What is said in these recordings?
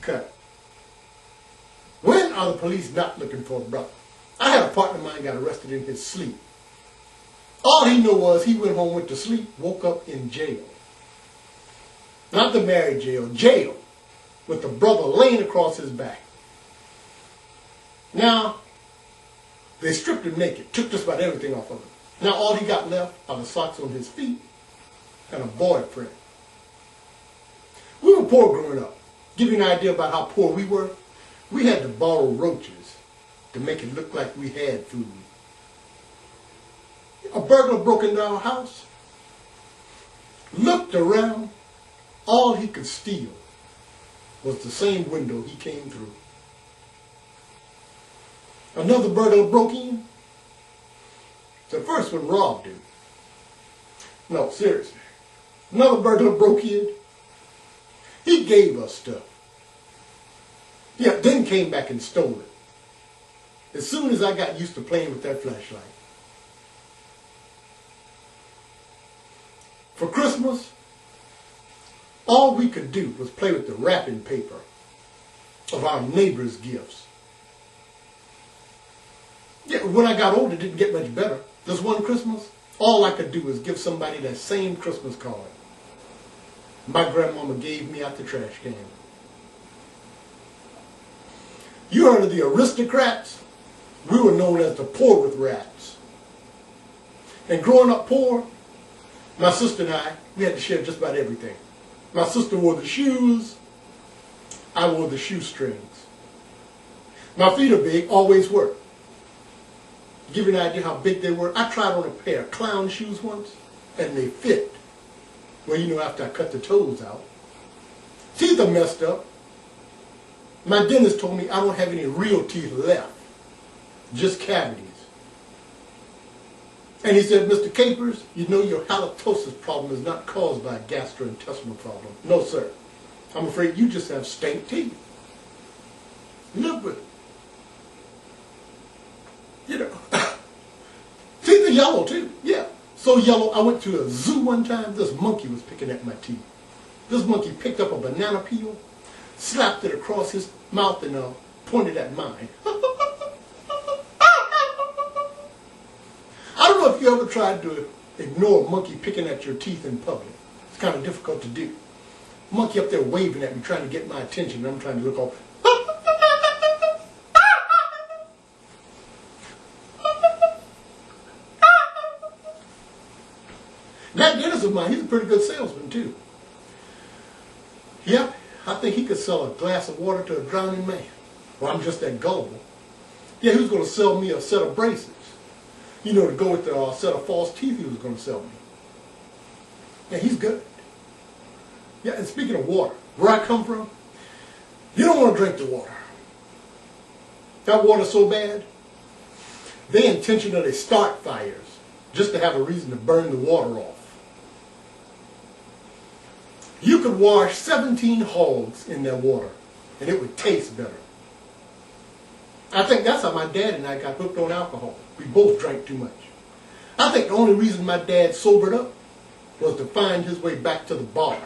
cut. When are the police not looking for a brother? I had a partner of mine got arrested in his sleep. All he knew was he went home, went to sleep, woke up in jail. Not the married jail, jail, with the brother laying across his back. Now, they stripped him naked, took just about everything off of him. Now all he got left are the socks on his feet and a boyfriend. We were poor growing up. Give you an idea about how poor we were. We had to borrow roaches to make it look like we had food. A burglar broke into our house, looked around, all he could steal was the same window he came through. Another burglar broke in. The first one robbed him. No, seriously. Another burglar broke in. He gave us stuff. Yeah, then came back and stole it. As soon as I got used to playing with that flashlight. For Christmas, all we could do was play with the wrapping paper of our neighbors' gifts. Yeah, when I got older, it didn't get much better. This one Christmas, all I could do was give somebody that same Christmas card my grandmama gave me out the trash can. You heard of the aristocrats? We were known as the poor with rats. And growing up poor, my sister and I, we had to share just about everything. My sister wore the shoes, I wore the shoestrings. My feet are big, always were. To give you an idea how big they were, I tried on a pair of clown shoes once, and they fit. Well, you know, after I cut the toes out. Teeth are messed up. My dentist told me I don't have any real teeth left, just cavities. And he said, Mr. Capers, you know your halitosis problem is not caused by a gastrointestinal problem. No, sir. I'm afraid you just have stank teeth. Live with it. You know. Teeth are yellow, too. Yeah. So yellow, I went to a zoo one time. This monkey was picking at my teeth. This monkey picked up a banana peel, slapped it across his mouth, and pointed at mine. I don't know if you ever tried to ignore a monkey picking at your teeth in public. It's kind of difficult to do. Monkey up there waving at me, trying to get my attention, and I'm trying to look off. That dentist of mine, he's a pretty good salesman too. Yep, I think he could sell a glass of water to a drowning man. Well, I'm just that gullible. Yeah, he was going to sell me a set of braces. You know, to go with the set of false teeth he was going to sell me. Yeah, he's good. Yeah, and speaking of water, where I come from, you don't want to drink the water. That water's so bad, they intentionally start fires just to have a reason to burn the water off. You could wash 17 hogs in that water, and it would taste better. I think that's how my dad and I got hooked on alcohol. We both drank too much. I think the only reason my dad sobered up was to find his way back to the bar.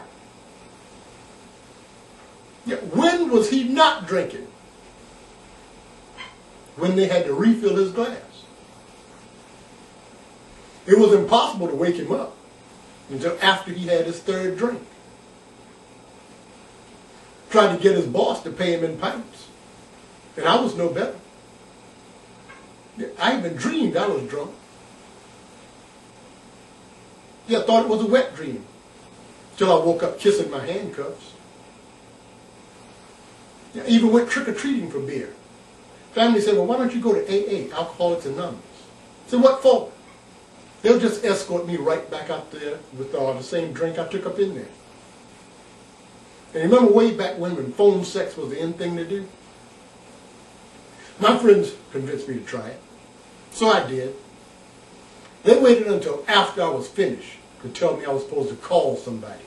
Yeah, when was he not drinking? When they had to refill his glass. It was impossible to wake him up until after he had his third drink. Tried to get his boss to pay him in pints. And I was no better. I even dreamed I was drunk. Yeah, I thought it was a wet dream. Till I woke up kissing my handcuffs. Yeah, I even went trick-or-treating for beer. Family said, well, why don't you go to AA, Alcoholics Anonymous? I said, what for? They'll just escort me right back out there with the same drink I took up in there. And remember way back when phone sex was the in thing to do? My friends convinced me to try it. So I did. They waited until after I was finished to tell me I was supposed to call somebody.